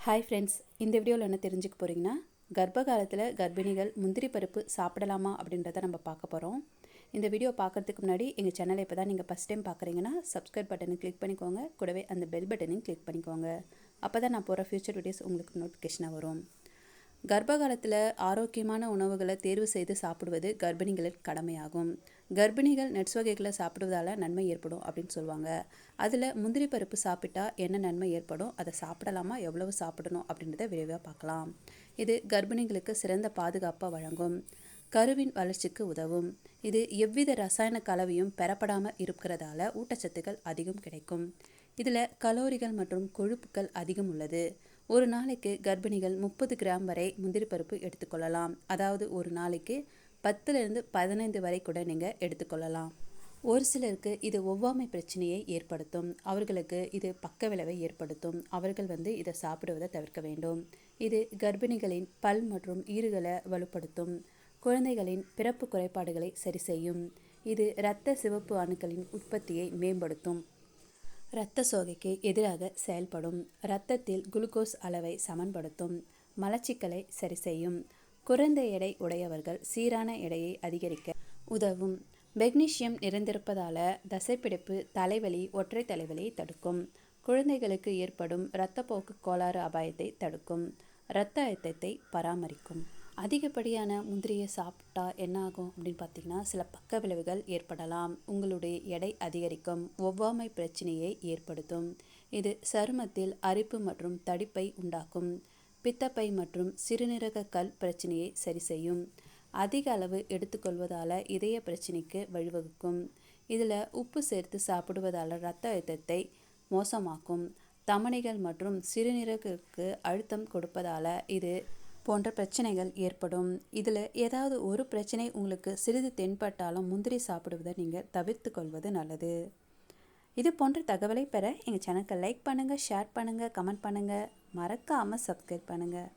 Hi friends, இந்த வீடியோவில் என்ன தெரிஞ்சுக்க போகிறீங்கன்னா, கர்ப்ப காலத்தில் கர்ப்பிணிகள் முந்திரி பருப்பு சாப்பிடலாமா அப்படின்றத நம்ம பார்க்க போகிறோம். இந்த வீடியோ பார்க்குறதுக்கு முன்னாடி எங்கள் சேனலை இப்போ தான் நீங்கள் ஃபஸ்ட் டைம் பார்க்குறீங்கன்னா சப்ஸ்கிரைப் பட்டனை கிளிக் பண்ணிக்கோங்க. கூடவே அந்த பெல் பட்டனையும் கிளிக் பண்ணிக்கோங்க. அப்போ தான் நான் போகிற ஃபியூச்சர் வீடியோஸ் உங்களுக்கு நோட்டிஃபிகேஷனாக வரும். கர்ப்ப காலத்தில் ஆரோக்கியமான உணவுகளை தேர்வு செய்து சாப்பிடுவது கர்ப்பிணிகளின் கடமையாகும். கர்ப்பிணிகள் நட்ஸ் வகைகளை சாப்பிடுவதால் நன்மை ஏற்படும் அப்படின்னு சொல்லுவாங்க. அதில் முந்திரி பருப்பு சாப்பிட்டா என்ன நன்மை ஏற்படும், அதை சாப்பிடலாமா, எவ்வளவு சாப்பிடணும் அப்படின்றத விரைவாக பார்க்கலாம். இது கர்ப்பிணிகளுக்கு சிறந்த பாதுகாப்பை வழங்கும். கருவின் வளர்ச்சிக்கு உதவும். இது எவ்வித ரசாயன கலவையும் பெறப்படாமல் இருக்கிறதால ஊட்டச்சத்துக்கள் அதிகம் கிடைக்கும். இதில் கலோரிகள் மற்றும் கொழுப்புகள் அதிகம் உள்ளது. ஒரு நாளைக்கு கர்ப்பிணிகள் 30 கிராம் வரை முந்திரி பருப்பு எடுத்துக்கொள்ளலாம். அதாவது ஒரு நாளைக்கு 10லிருந்து 15 வரை கூட நீங்கள் எடுத்துக்கொள்ளலாம். ஒரு சிலருக்கு இது ஒவ்வாமை பிரச்சனையை ஏற்படுத்தும். அவர்களுக்கு இது பக்க விளைவை ஏற்படுத்தும். அவர்கள் இதை சாப்பிடுவதை தவிர்க்க வேண்டும். இது கர்ப்பிணிகளின் பல் மற்றும் ஈறுகளை வலுப்படுத்தும். குழந்தைகளின் பிறப்பு குறைபாடுகளை சரி செய்யும். இது இரத்த சிவப்பு அணுக்களின் உற்பத்தியை மேம்படுத்தும். இரத்த சோகைக்கு எதிராக செயல்படும். இரத்தத்தில் குளுக்கோஸ் அளவை சமன்படுத்தும். மலச்சிக்கலை சரி செய்யும். குறைந்த எடை உடையவர்கள் சீரான எடையை அதிகரிக்க உதவும். மெக்னீசியம் நிறைந்திருப்பதால் தசைப்பிடிப்பு, தலைவலி, ஒற்றை தலைவலியை தடுக்கும். குழந்தைகளுக்கு ஏற்படும் இரத்தப்போக்கு கோளாறு அபாயத்தை தடுக்கும். இரத்த அழுத்தத்தை பராமரிக்கும். அதிகப்படியான முந்திரியை சாப்பிட்டா என்ன ஆகும் அப்படின்னு பார்த்தீங்கன்னா, சில பக்க விளைவுகள் ஏற்படலாம். உங்களுடைய எடை அதிகரிக்கும். ஒவ்வாமை பிரச்சனையை ஏற்படுத்தும். இது சருமத்தில் அரிப்பு மற்றும் தடிப்பை உண்டாக்கும். பித்தப்பை மற்றும் சிறுநீரக கல் பிரச்சனையை சரி செய்யும். அதிக அளவு எடுத்துக்கொள்வதால் இதய பிரச்சனைக்கு வழிவகுக்கும். இதில் உப்பு சேர்த்து சாப்பிடுவதால் இரத்த அழுத்தத்தை மோசமாக்கும். தமனிகள் மற்றும் சிறுநீரகத்திற்கு அழுத்தம் கொடுப்பதால் இது போன்ற பிரச்சனைகள் ஏற்படும். இதில் ஏதாவது ஒரு பிரச்சனை உங்களுக்கு சிறிது தென்பட்டாலும் முந்திரி சாப்பிடுவதை நீங்கள் தவிர்த்து கொள்வது நல்லது. இது போன்ற தகவலை பெற எங்கள் சேனலுக்கு லைக் பண்ணுங்கள், ஷேர் பண்ணுங்கள், கமெண்ட் பண்ணுங்கள், மறக்காமல் சப்ஸ்கிரைப் பண்ணுங்கள்.